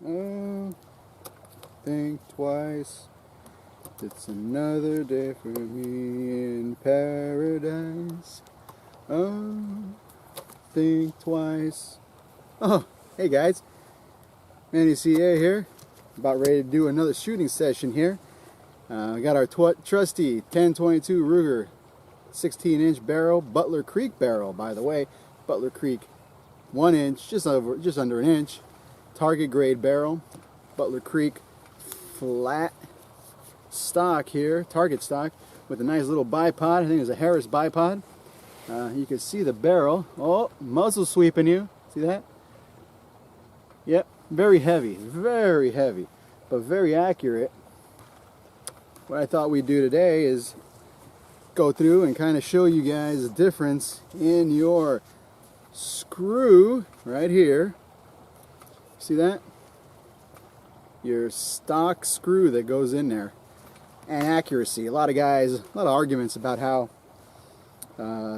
Oh, think twice. It's another day for me in paradise. Oh, think twice. Oh, hey guys. Manny CA here. About ready to do another shooting session here. We got our trusty 1022 Ruger 16-inch barrel, Butler Creek barrel, by the way. Butler Creek, 1 inch, just under an inch. Target grade barrel, Butler Creek flat stock here, target stock, with a nice little bipod. I think it's a Harris bipod. You can see the barrel. Oh, muzzle sweeping you. See that? Yep, very heavy, but very accurate. What I thought we'd do today is go through and kind of show you guys the difference in your screw right here. See that? Your stock screw that goes in there. And accuracy. A lot of arguments about how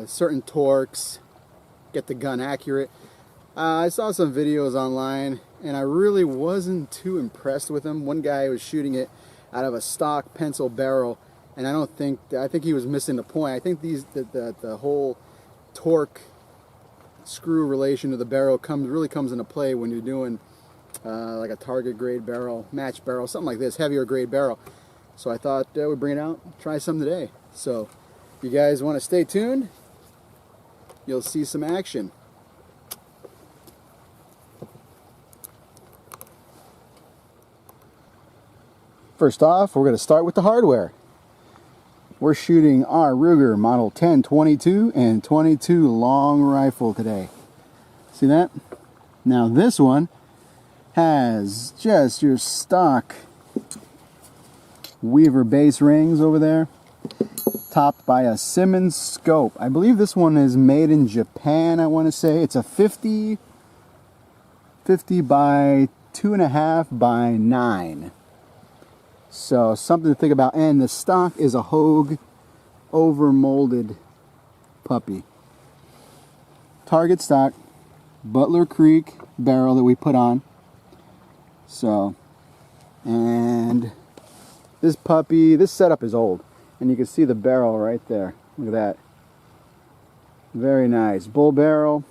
certain torques get the gun accurate. I saw some videos online and I really wasn't too impressed with them. One guy was shooting it out of a stock pencil barrel, and I think he was missing the point. I think the whole torque screw relation to the barrel really comes into play when you're doing like a target grade barrel, match barrel, something like this, heavier grade barrel. So I thought we'd bring it out, try some today. So if you guys want to stay tuned, you'll see some action. First off, we're going to start with the hardware. We're shooting our Ruger Model 1022 and 22 long rifle today. See that? Now this one has just your stock Weaver base rings over there, topped by a Simmons scope. I believe this one is made in Japan, I want to say. It's a 50 by 2.5 by 9. So something to think about. And the stock is a Hogue overmolded puppy. Target stock Butler Creek barrel that we put on. So, and this setup is old, and you can see the barrel right there. Look at that. Very nice. Bull barrel.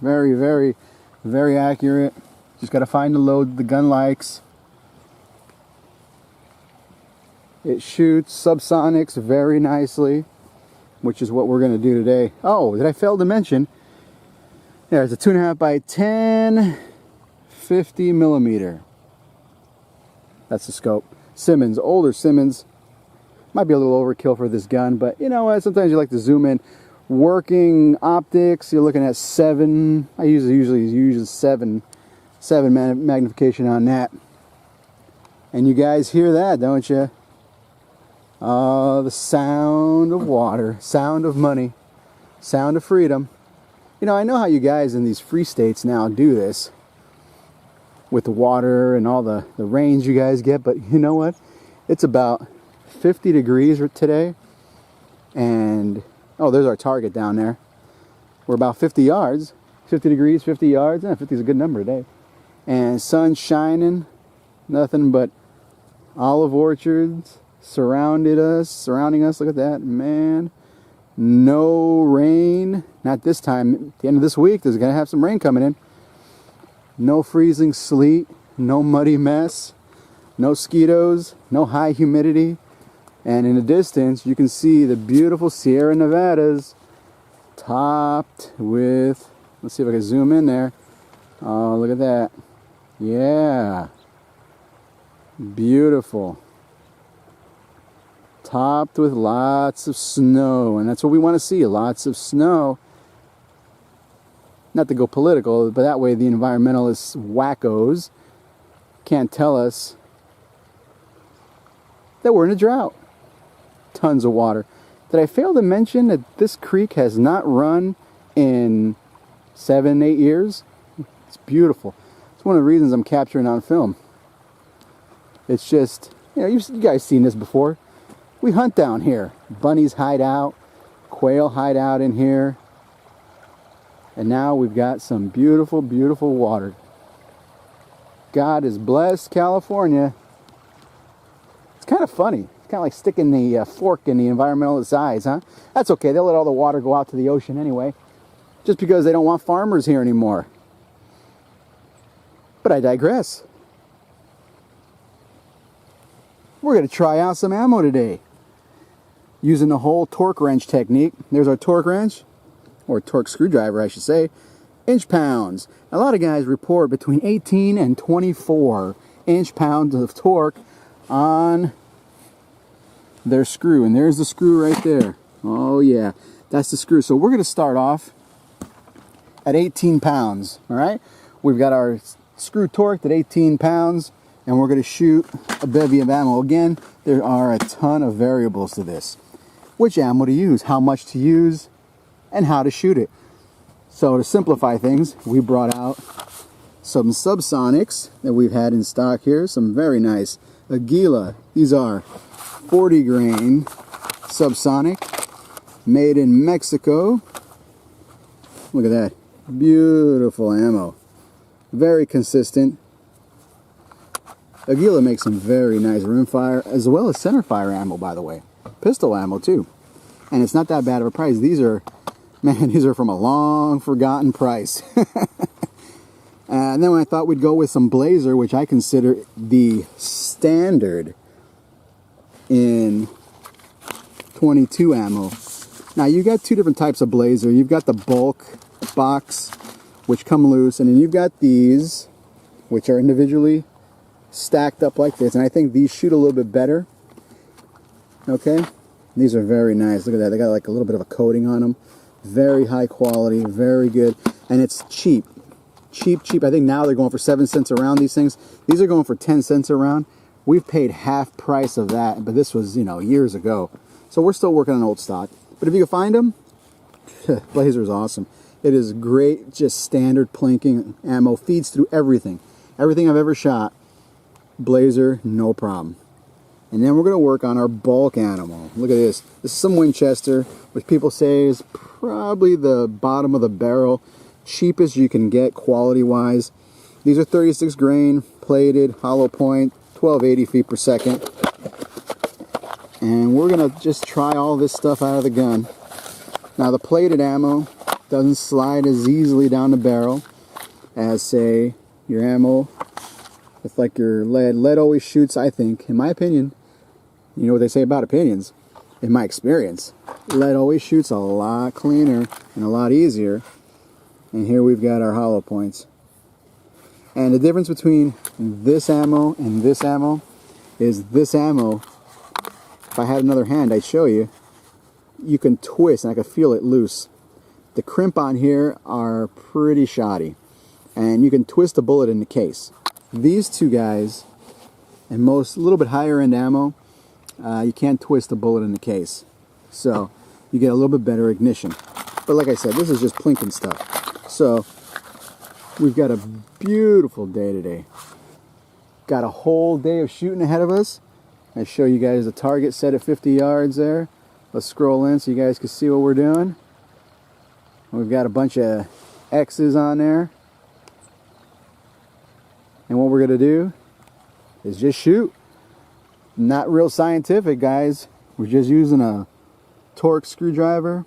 Very, very, very accurate. Just got to find the load the gun likes. It shoots subsonics very nicely, which is what we're going to do today. Oh, did I fail to mention? Yeah, it's a 2.5 by 10, 50 millimeter. That's the scope. Simmons, older Simmons. Might be a little overkill for this gun, but you know what? Sometimes you like to zoom in. Working optics, you're looking at 7. I usually use 7 magnification on that. And you guys hear that, don't you? Oh, the sound of water, sound of money, sound of freedom. You know, I know how you guys in these free states now do this with the water and all the rains you guys get, but you know what? It's about 50 degrees today, and oh, there's our target down there. We're about 50 yards, 50 degrees, 50 yards. 50 is a good number today. And sun shining, nothing but olive orchards surrounding us. Look at that, man. No rain, not this time. At the end of this week, there's gonna have some rain coming in. No freezing sleet, no muddy mess, no mosquitoes, no high humidity. And in the distance, you can see the beautiful Sierra Nevadas topped with, let's see if I can zoom in there. Oh, look at that. Yeah. Beautiful. Topped with lots of snow, and that's what we want to see, lots of snow. Not to go political, but that way the environmentalists wackos can't tell us that we're in a drought. Tons of water. Did I fail to mention that this creek has not run in 7-8 years? It's beautiful. It's one of the reasons I'm capturing on film. It's just, you know, you guys seen this before. We hunt down here. Bunnies hide out, quail hide out in here. And now we've got some beautiful, beautiful water. God has blessed California. It's kind of funny. It's kind of like sticking the fork in the environmentalist's eyes, huh? That's okay. They'll let all the water go out to the ocean anyway, just because they don't want farmers here anymore. But I digress. We're going to try out some ammo today using the whole torque wrench technique. There's our torque wrench, or torque screwdriver, I should say. Inch pounds. A lot of guys report between 18 and 24 inch pounds of torque on their screw. And there's the screw right there. Oh yeah, that's the screw. So we're going to start off at 18 pounds. All right, we've got our screw torqued at 18 pounds, and we're going to shoot a bevy of ammo. Again, there are a ton of variables to this. Which ammo to use, how much to use, and how to shoot it. So to simplify things, we brought out some subsonics that we've had in stock here. Some very nice Aguila. These are 40 grain subsonic, made in Mexico. Look at that. Beautiful ammo. Very consistent. Aguila makes some very nice rimfire, as well as centerfire ammo, by the way. Pistol ammo, too. And it's not that bad of a price. These are, man, these are from a long forgotten price. And then I thought we'd go with some Blazer, which I consider the standard in 22 ammo. Now, you got two different types of Blazer. You've got the bulk box, which come loose, and then you've got these, which are individually stacked up like this. And I think these shoot a little bit better. Okay, these are very nice. Look at that. They got like a little bit of a coating on them. Very high quality, very good, and it's cheap. Cheap. I think now they're going for 7 cents a round. These things. These are going for 10 cents a round. We've paid half price of that, but this was, you know, years ago. So we're still working on old stock. But if you can find them, Blazer is awesome. It is great, just standard plinking ammo. Feeds through everything. Everything I've ever shot, Blazer, no problem. And then we're going to work on our bulk animal. Look at this. This is some Winchester, which people say is probably the bottom of the barrel. Cheapest you can get quality-wise. These are 36 grain, plated, hollow point, 1280 feet per second. And we're going to just try all this stuff out of the gun. Now, the plated ammo doesn't slide as easily down the barrel as, say, your ammo with like your lead. Lead always shoots, I think, in my opinion. You know what they say about opinions. In my experience, lead always shoots a lot cleaner and a lot easier. And here we've got our hollow points. And the difference between this ammo and this ammo is this ammo, if I had another hand, I'd show you, you can twist and I can feel it loose. The crimp on here are pretty shoddy. And you can twist a bullet in the case. These two guys, and most a little bit higher end ammo, you can't twist a bullet in the case. So you get a little bit better ignition. But like I said, this is just plinking stuff. So we've got a beautiful day today. Got a whole day of shooting ahead of us. I show you guys the target set at 50 yards there. Let's scroll in so you guys can see what we're doing. We've got a bunch of X's on there. And what we're going to do is just shoot. Not real scientific, guys. We're just using a torque screwdriver.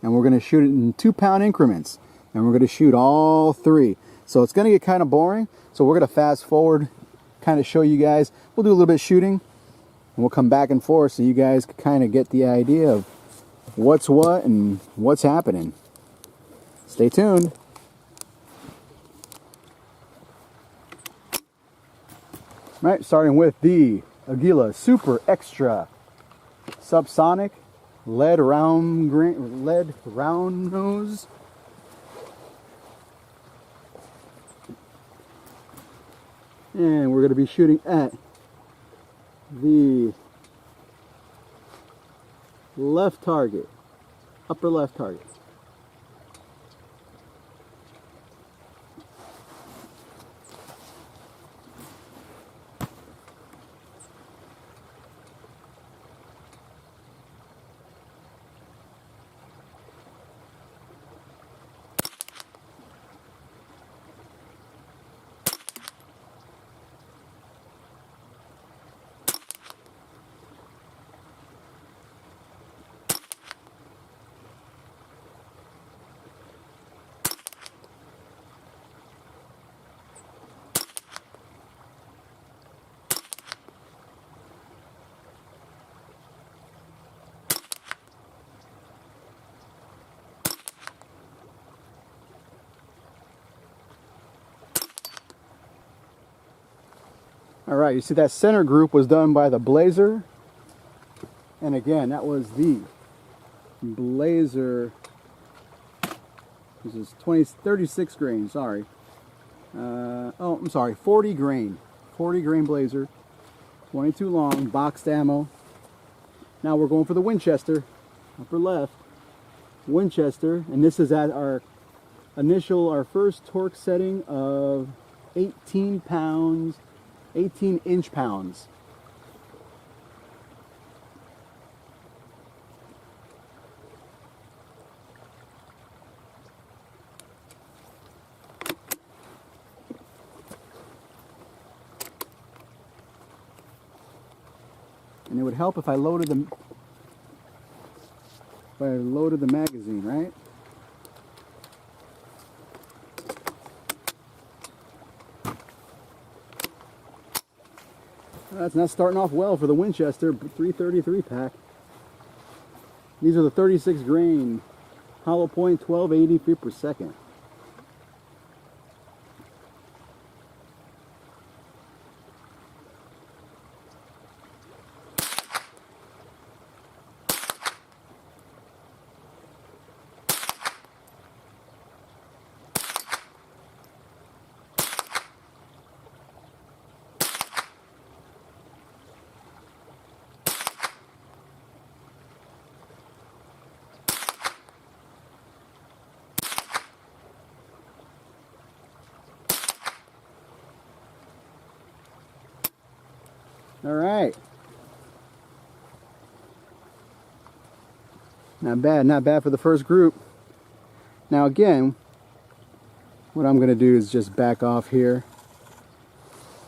And we're going to shoot it in 2-pound increments. And we're going to shoot all 3. So it's going to get kind of boring. So we're going to fast forward, kind of show you guys. We'll do a little bit of shooting. And we'll come back and forth so you guys can kind of get the idea of what's what and what's happening. Stay tuned. All right, starting with the Aguila Super Extra Subsonic lead round nose. And we're going to be shooting at the left target, upper left target. All right, you see that center group was done by the Blazer. And again, that was the Blazer. This is 36 grain, sorry. Oh, I'm sorry, 40 grain. 40 grain Blazer. 22 long, boxed ammo. Now we're going for the Winchester, upper left. Winchester, and this is at our first torque setting of 18 pounds, 18 inch-pounds. And it would help if I loaded the magazine, right? That's not starting off well for the Winchester 333 pack. These are the 36 grain hollow point 1280 feet per second. All right. Not bad for the first group. Now again, what I'm going to do is just back off here.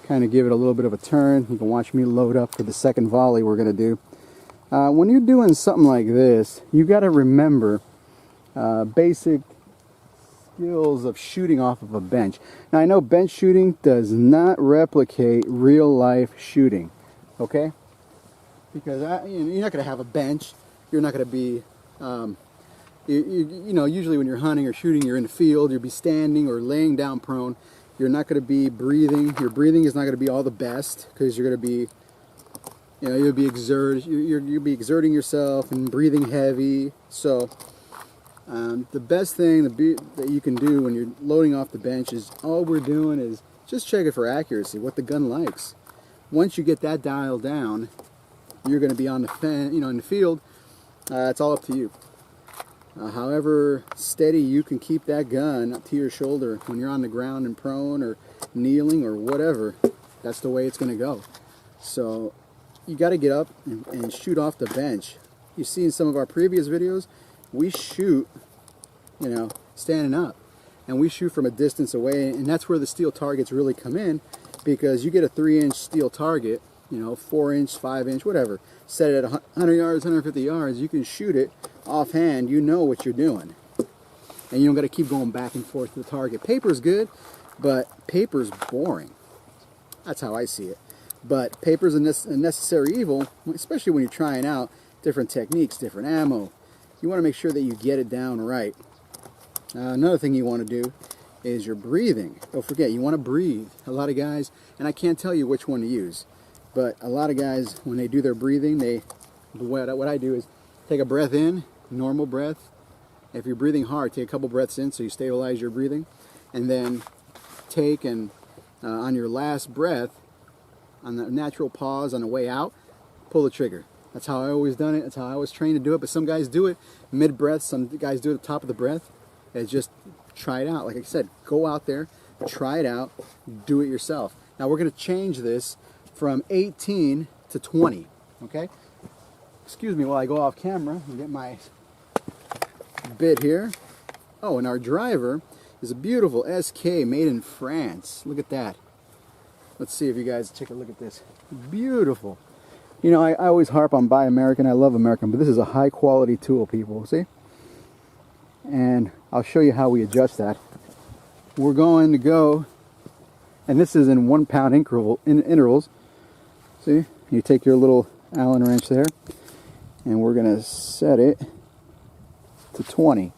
Kind of give it a little bit of a turn. You can watch me load up for the second volley we're going to do. When you're doing something like this, you got to remember basic skills of shooting off of a bench. Now I know bench shooting does not replicate real life shooting. Okay, because you're not going to have a bench. You're not going to be, you know, usually when you're hunting or shooting, you're in the field. You'll be standing or laying down prone. You're not going to be breathing. Your breathing is not going to be all the best because you're going to be, you know, you'll be exerting yourself and breathing heavy. So the best thing that you can do when you're loading off the bench is all we're doing is just check it for accuracy, what the gun likes. Once you get that dialed down, you're going to be on the in the field. It's all up to you. However steady you can keep that gun up to your shoulder when you're on the ground and prone or kneeling or whatever, that's the way it's going to go. So you got to get up and shoot off the bench. You see in some of our previous videos, we shoot, you know, standing up, and we shoot from a distance away, and that's where the steel targets really come in. Because you get a 3-inch steel target, you know, 4-inch, 5-inch, whatever. Set it at 100 yards, 150 yards. You can shoot it offhand. You know what you're doing. And you don't got to keep going back and forth to the target. Paper's good, but paper's boring. That's how I see it. But paper's a necessary evil, especially when you're trying out different techniques, different ammo. You want to make sure that you get it down right. Another thing you want to do is your breathing. Don't forget, you want to breathe. A lot of guys, and I can't tell you which one to use, but a lot of guys, when they do their breathing, what I do is take a breath in, normal breath. If you're breathing hard, take a couple breaths in so you stabilize your breathing, and then take and on your last breath, on the natural pause on the way out, pull the trigger. That's how I always done it. That's how I was trained to do it. But some guys do it mid-breath. Some guys do it at the top of the breath. It's just try it out. Like I said, go out there, try it out, do it yourself. Now we're going to change this from 18 to 20. Okay? Excuse me while I go off camera and get my bit here. Oh, and our driver is a beautiful SK made in France. Look at that. Let's see if you guys take a look at this. Beautiful. You know, I always harp on buy American. I love American, but this is a high quality tool, people. See? And I'll show you how we adjust that. We're going to go, and this is in 1 pound intervals. See? You take your little Allen wrench there, and we're going to set it to 20.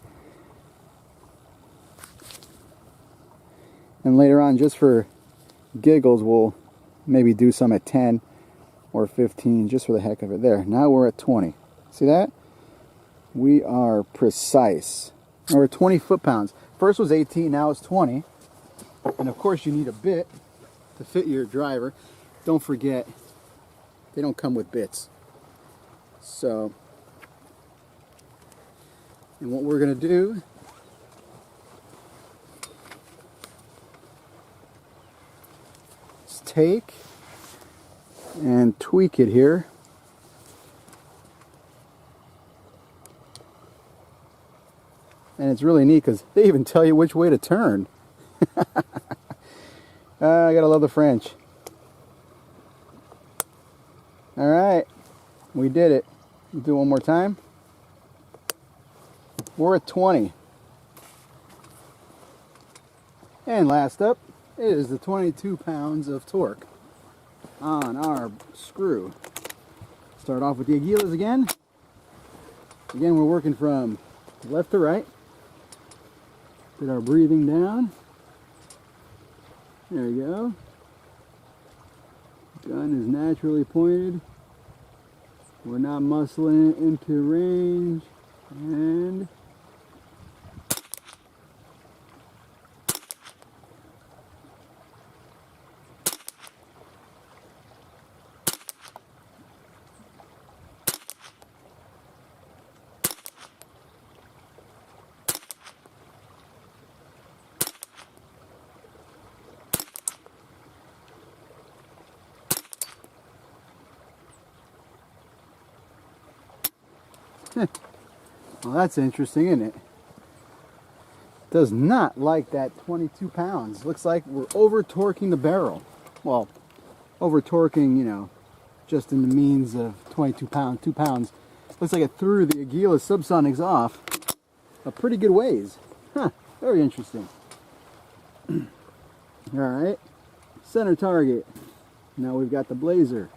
And later on, just for giggles, we'll maybe do some at 10 or 15 just for the heck of it. There, now we're at 20. See that? We are precise. Now we're 20 foot-pounds. First was 18, now it's 20. And of course you need a bit to fit your driver. Don't forget, they don't come with bits. So, and what we're going to do is take and tweak it here. And it's really neat because they even tell you which way to turn. I gotta love the French. All right, we did it. We'll do it one more time. We're at 20. And last up is the 22 pounds of torque on our screw. Start off with the Aguilas again. Again, we're working from left to right. Get our breathing down. There we go. Gun is naturally pointed. We're not muscling it into range. And well, that's interesting, isn't it? Does not like that 22 pounds. Looks like we're over torquing the barrel. Well, over torquing, you know, just in the means of 22 pounds, 2 pounds. Looks like it threw the Aguila subsonics off a pretty good ways. Huh, very interesting. All right, center target. Now we've got the Blazer.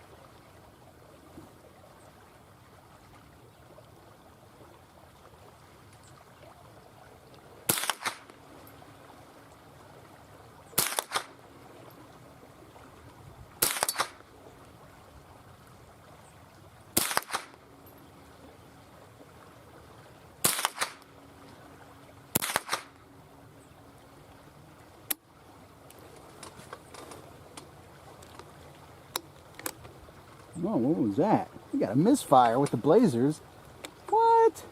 Oh, what was that? We got a misfire with the Blazers. What?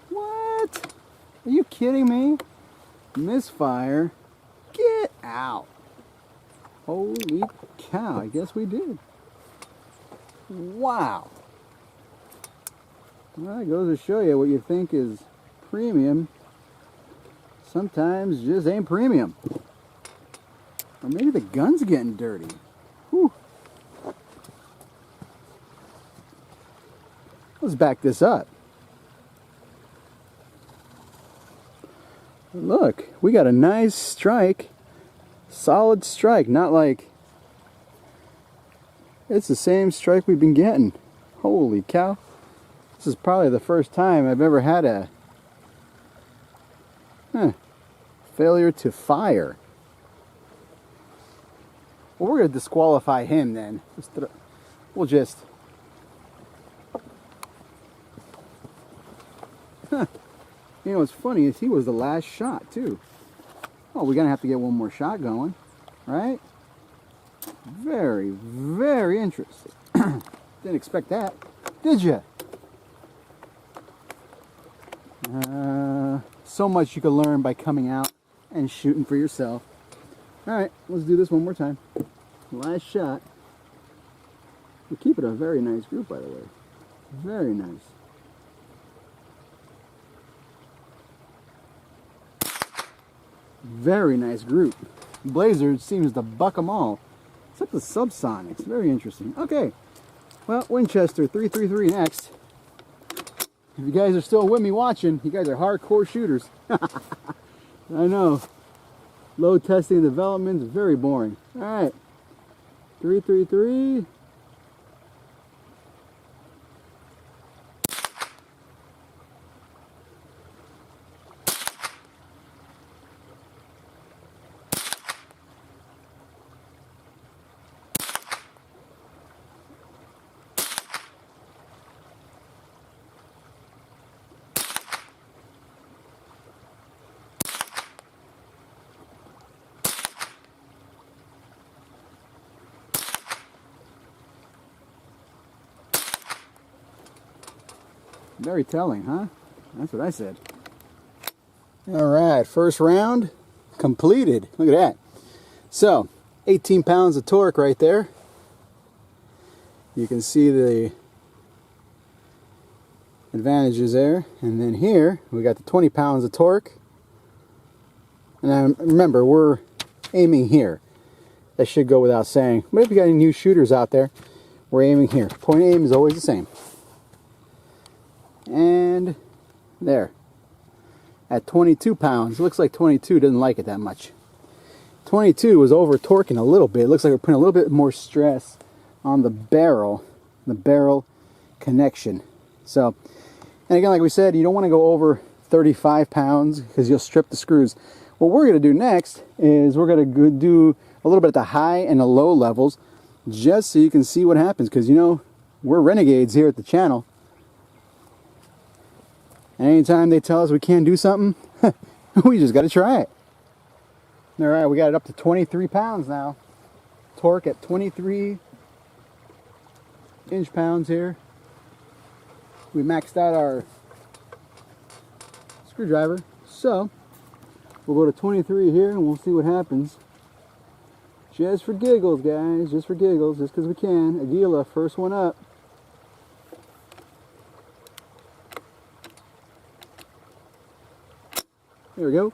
What? Are you kidding me? Misfire? Get out. Holy cow, I guess we did. Wow. Well, it goes to show you what you think is premium sometimes just ain't premium. Or maybe the gun's getting dirty. Whew. Let's back this up. Look, we got a nice strike. Solid strike, not like it's the same strike we've been getting. Holy cow. This is probably the first time I've ever had a failure to fire. Well, we're going to disqualify him then. We'll just... You know what's funny is he was the last shot too. Oh, we're gonna have to get one more shot going, right? Very, very interesting. Didn't expect that, did you? So much you can learn by coming out and shooting for yourself. All right, let's do this one more time. Last shot. We keep it a very nice group, by the way. Very nice. Very nice group. Blazer seems to buck them all, except the subsonics. Very interesting. Okay, well, Winchester 333 next. If you guys are still with me watching, you guys are hardcore shooters. I know. Load testing and development is very boring. All right, 333. Very telling, huh? That's what I said. All right, first round completed. Look at that. So, 18 pounds of torque right there. You can see the advantages there. And then here, we got the 20 pounds of torque. And remember, we're aiming here. That should go without saying. But if you got any new shooters out there, we're aiming here. Point aim is always the same. And there. At 22 pounds, it looks like 22 doesn't like it that much. 22 was over torquing a little bit. It looks like we're putting a little bit more stress on the barrel connection. So, and again, like we said, you don't want to go over 35 pounds because you'll strip the screws. What we're going to do next is we're going to do a little bit at the high and the low levels just so you can see what happens, because you know we're renegades here at the channel. And anytime they tell us we can't do something, we just got to try it. All right, we got it up to 23 pounds now. Torque at 23 inch-pounds here. We maxed out our screwdriver, so we'll go to 23 here and we'll see what happens. Just for giggles, guys, just for giggles, just because we can. Aguila, first one up. There we go.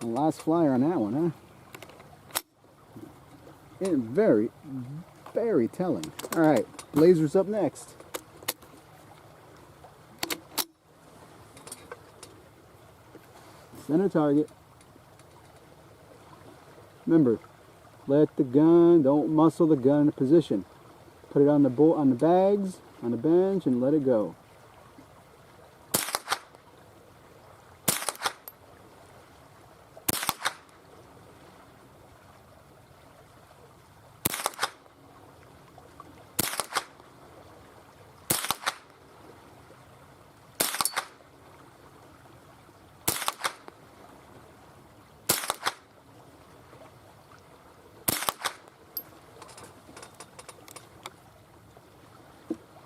The last flyer on that one, huh? And very, very telling. All right, laser's up next. Center target. Remember, let the gun, don't muscle the gun into position. Put it on the bags, on the bench, and let it go.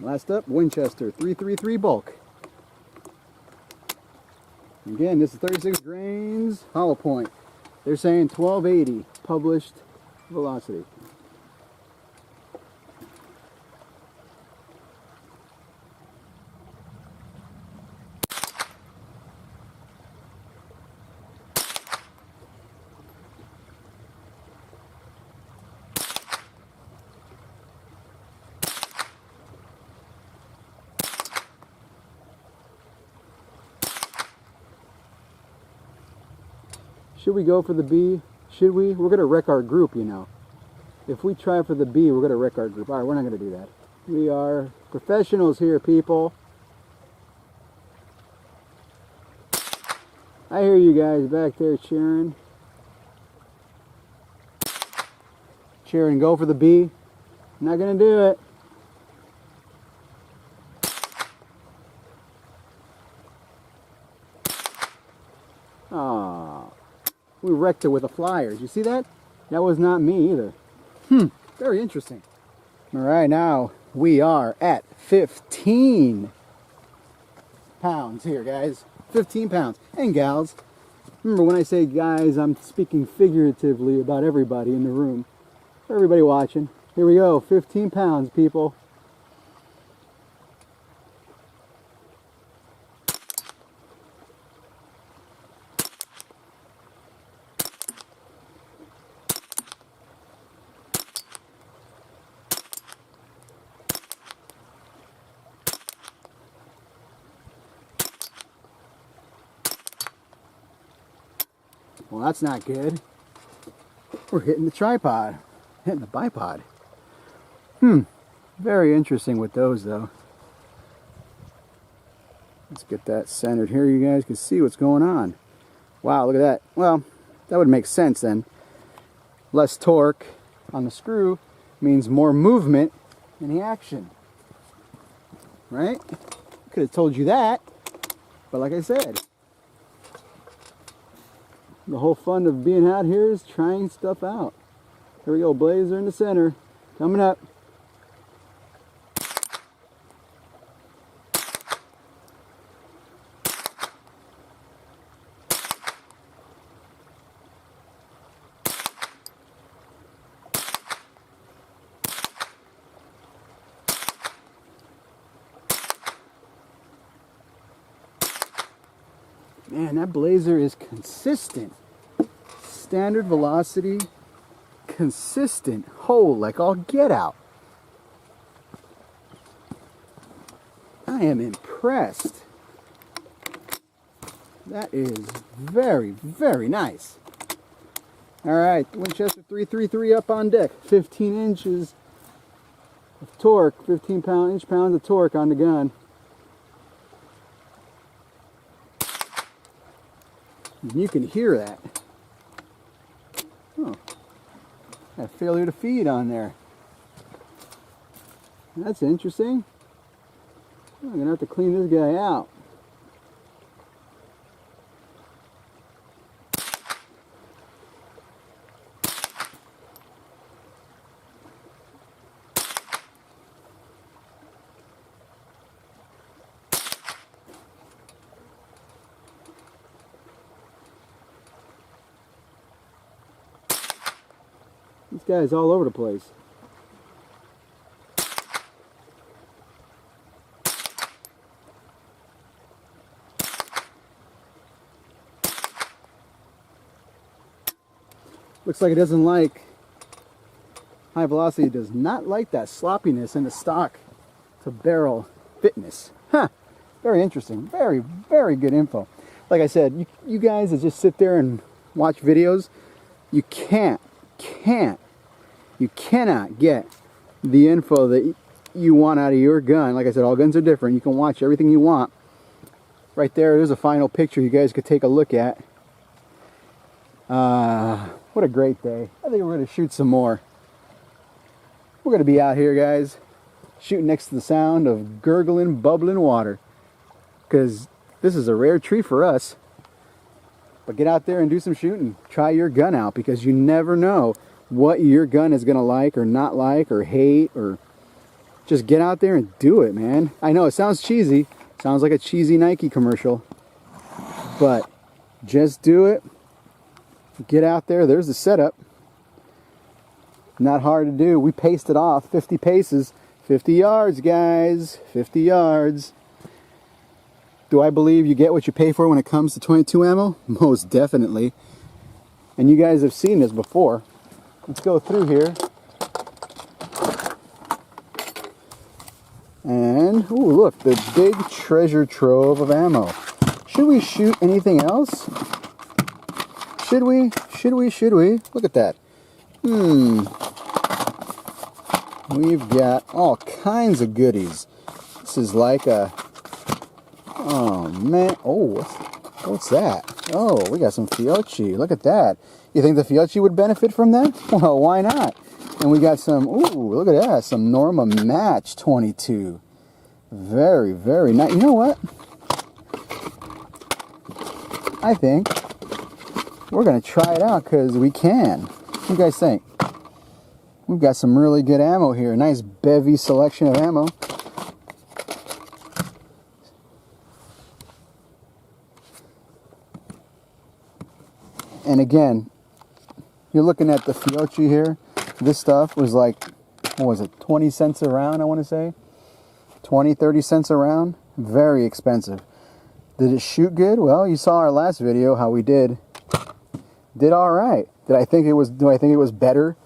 Last up, Winchester 333 bulk. Again, this is 36 grains, hollow point. They're saying 1280 published velocity. Should we go for the B? Should we? We're going to wreck our group, you know. If we try for the B, we're going to wreck our group. All right, we're not going to do that. We are professionals here, people. I hear you guys back there cheering. Cheering, go for the B. Not going to do it. Aww. We wrecked it with a flyer. Did you see that? That was not me either. Very interesting. All right, now we are at 15 pounds here, guys. 15 pounds. And gals. Remember, when I say guys, I'm speaking figuratively about everybody in the room. Everybody watching. Here we go. 15 pounds, people. Well, that's not good. We're hitting the tripod, hitting the bipod. Very interesting with those, though. get that centered here. You guys can see what's going on. Wow, look at that. Well, that would make sense then. Less torque on the screw means more movement in the action. Right? Could have told you that, but like I said, the whole fun of being out here is trying stuff out. Here we go, Blazer in the center, coming up. Man, that Blazer is consistent. Standard velocity, consistent hold like all get out. I am impressed. That is very, very nice. All right, Winchester 333 up on deck. 15 inches of torque, 15 inch-pounds of torque on the gun. You can hear that. Oh, got failure to feed on there. That's interesting. I'm gonna have to clean this guy out. This guy's all over the place. Looks like it doesn't like high velocity. It does not like that sloppiness in the stock to barrel fitness. Huh. Very interesting. Very, very good info. Like I said, you guys that just sit there and watch videos, you cannot get the info that you want out of your gun. Like I said, all guns are different. You can watch everything you want. Right there's a final picture you guys could take a look at. What a great day. I think we're going to shoot some more. We're going to be out here, guys, shooting next to the sound of gurgling, bubbling water. Because this is a rare treat for us. But get out there and do some shooting. Try your gun out, because you never know what your gun is going to like or not like or hate, or just get out there and do it, man. I know it sounds cheesy. Sounds like a cheesy Nike commercial. But just do it. Get out there. There's the setup. Not hard to do. We paced it off 50 paces. 50 yards, guys. 50 yards. Do I believe you get what you pay for when it comes to 22 ammo? Most definitely. And you guys have seen this before. Let's go through here. And, ooh, look, the big treasure trove of ammo. Should we shoot anything else? Should we? Should we? Should we? Look at that. We've got all kinds of goodies. This is like a... Oh, man. Oh, what's that? Oh, we got some Fiocchi. Look at that. You think the Fiocchi would benefit from that? Well, why not? And we got some... Ooh, look at that. Some Norma Match 22. Very, very nice. You know what? I think we're going to try it out because we can. What do you guys think? We've got some really good ammo here. Nice bevy selection of ammo. And again, you're looking at the Fiocchi here. This stuff was like, what was it, 20 cents a round, I want to say? 20, 30 cents a round. Very expensive. Did it shoot good? Well, you saw our last video how we did all right. Do I think it was better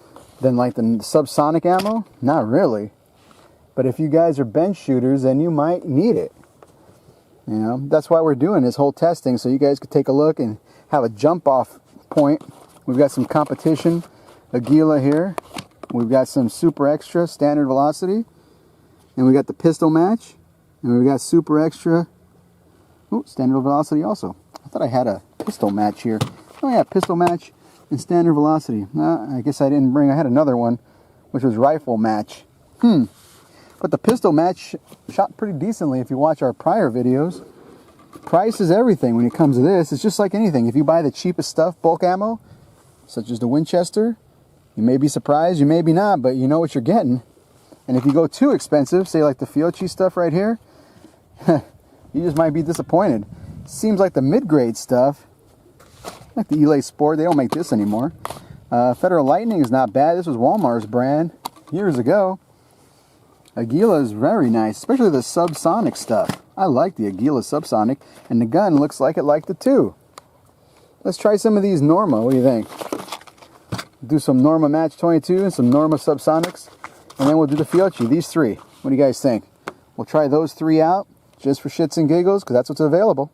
than like the subsonic ammo? Not really. But if you guys are bench shooters, then you might need it. You know, that's why we're doing this whole testing, so you guys could take a look and have a jump off point. We've got some competition Aguila here. We've got some Super Extra standard velocity, and we got the pistol match, and we've got Super Extra Ooh, standard velocity also. I thought I had a pistol match here. Oh yeah, pistol match and standard velocity. I guess I didn't bring, I had another one, which was rifle match. But the pistol match shot pretty decently if you watch our prior videos. Price is everything when it comes to this. It's just like anything. If you buy the cheapest stuff, bulk ammo, such as the Winchester, you may be surprised, you may be not, but you know what you're getting. And if you go too expensive, say like the Fiocchi stuff right here, you just might be disappointed. Seems like the mid-grade stuff, like the Elay Sport, they don't make this anymore. Federal Lightning is not bad. This was Walmart's brand years ago. Aguila is very nice, especially the subsonic stuff. I like the Aguila subsonic, and the gun looks like it liked it too. Let's try some of these Norma. What do you think? Do some Norma Match 22 and some Norma subsonics, and then we'll do the Fiocchi. These three. What do you guys think? We'll try those three out just for shits and giggles, because that's what's available.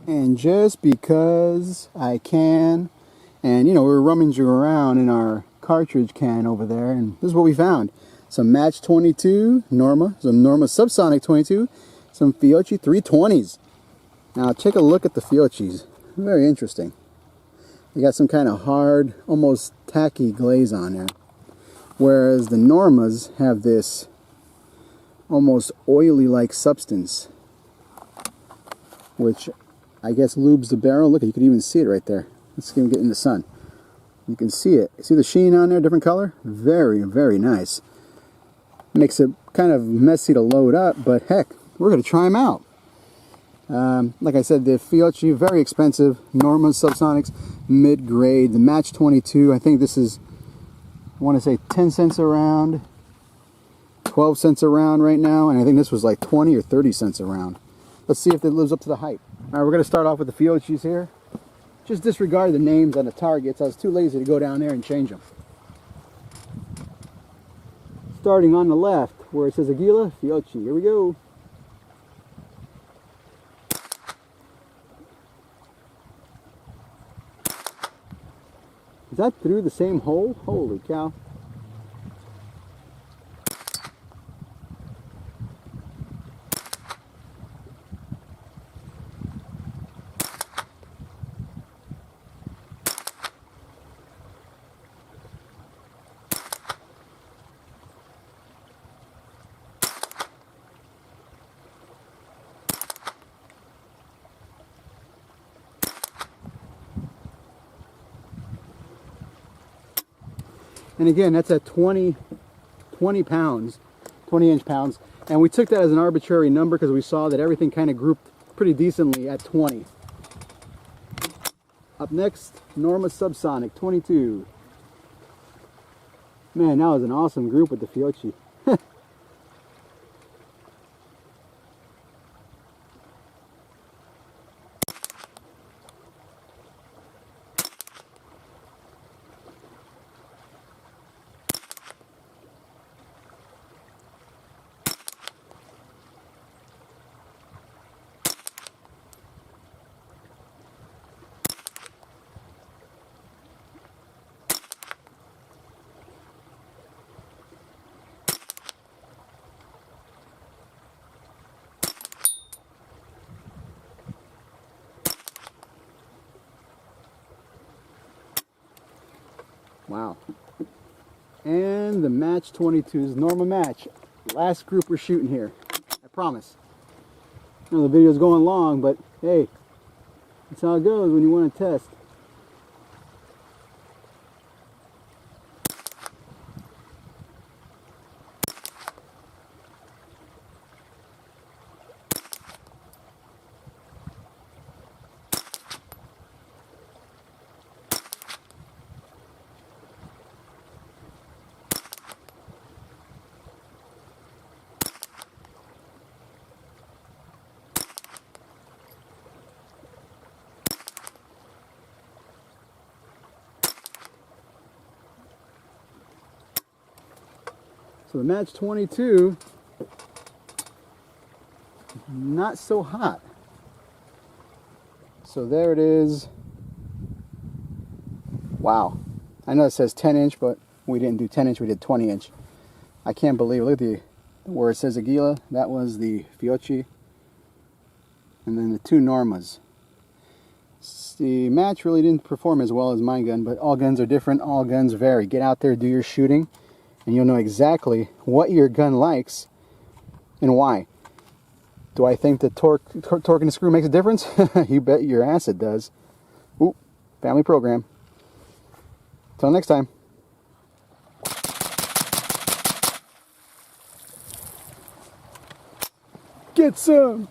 And just because I can, and you know, we're rummaging around in our cartridge can over there, and this is what we found. Some Match 22 Norma, some Norma Subsonic 22, some Fiocchi 320s. Now take a look at the Fiocchis. Very interesting. They got some kind of hard, almost tacky glaze on there. Whereas the Normas have this almost oily-like substance, which I guess lubes the barrel. Look, you can even see it right there. Let's even get in the sun. You can see it. See the sheen on there, different color? Very, very nice. Makes it kind of messy to load up, but heck, we're going to try them out. Like I said, the Fiocchi, very expensive. Norma Subsonics, mid-grade. The Match 22, I think this is, I want to say 10 cents a round, 12 cents a round right now, and I think this was like 20 or 30 cents a round. Let's see if it lives up to the hype. All right, we're going to start off with the Fiocchis here. Just disregard the names on the targets. I was too lazy to go down there and change them. Starting on the left, where it says Aguila, Fiocchi. Here we go. Is that through the same hole? Holy cow. And again, that's at 20 pounds, 20-inch pounds. And we took that as an arbitrary number because we saw that everything kind of grouped pretty decently at 20. Up next, Norma Subsonic 22. Man, that was an awesome group with the Fiocchi. Wow. And the Match 22's Norma Match. Last group we're shooting here. I promise. I know the video's going long, but hey, that's how it goes when you want to test. So the Match 22, not so hot. So there it is. Wow. I know it says 10 inch, but we didn't do 10 inch, we did 20 inch. I can't believe it. Look at where it says Aguila. That was the Fiocchi. And then the two Normas. The Match really didn't perform as well as my gun, but all guns are different. All guns vary. Get out there, do your shooting, and you'll know exactly what your gun likes and why. Do I think the torque and the screw makes a difference? You bet your ass it does. Ooh, family program. Till next time. Get some!